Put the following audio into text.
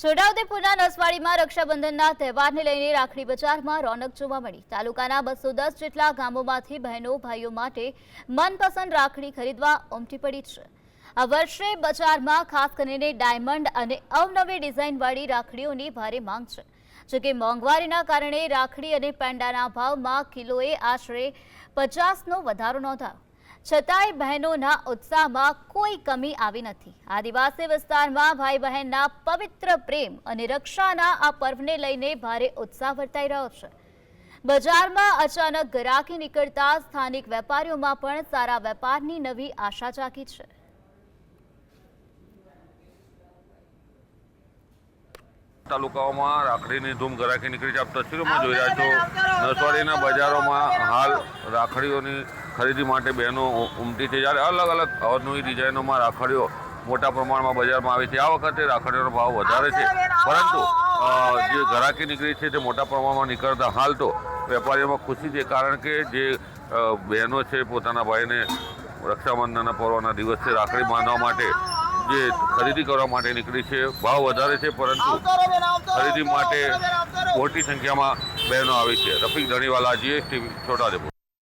છોટાઉદેપુરના નસવાડીમાં રક્ષાબંધનના તહેવારને લઈને રાખડી બજારમાં રોનક જોવા મળી। તાલુકાના 210 જેટલા ગામોમાંથી બહેનો ભાઈઓ માટે મનપસંદ રાખડી ખરીદવા ઉમટી પડી છે। આ વર્ષે બજારમાં ખાસ કરીને ડાયમંડ અને અવનવી ડિઝાઇનવાળી રાખડીઓની ભારે માંગ છે। જોકે મોંઘવારીના કારણે રાખડી અને પેંડાના ભાવમાં કિલોએ આશરે 50નો વધારો નોંધાયો। છતાંય બહેનોના ઉત્સાહમાં કોઈ કમી આવી નથી। આદિવાસી વિસ્તારમાં ભાઈ બહેનના પવિત્ર પ્રેમ અને રક્ષાના આ પર્વને લઈને ભારે ઉત્સાહ વર્તાઈ રહ્યો છે। બજારમાં અચાનક ગરાકી નીકળતા સ્થાનિક વેપારીઓમાં પણ સારા વેપારની નવી આશા જાગી છે। તાલુકાઓમાં રાખડીની ધૂમ ગરાકી નીકળી છે। આપ તસવીરોમાં જોઈ રહ્યા છો નસવાડીના બજારોમાં હાલ રાખડીઓની ખરીદી માટે બહેનો ઉમટી છે। જ્યારે અલગ અલગ અવનવી ડિઝાઇનોમાં રાખડીઓ મોટા પ્રમાણમાં બજારમાં આવે છે। આ વખતે રાખડીઓનો ભાવ વધારે છે, પરંતુ જે ગરાકી નીકળી છે તે મોટા પ્રમાણમાં નીકળતા હાલ તો વેપારીઓમાં ખુશી છે, કારણ કે જે બહેનો છે પોતાના ભાઈને રક્ષાબંધનના પર્વના દિવસે રાખડી બાંધવા માટે જે ખરીદી કરવા માટે નીકળી છે। ભાવ વધારે છે, પરંતુ ખરીદી માટે મોટી સંખ્યામાં બહેનો આવી છે। Rafiq Dhaniwala, GS TV, Chhota Udepur.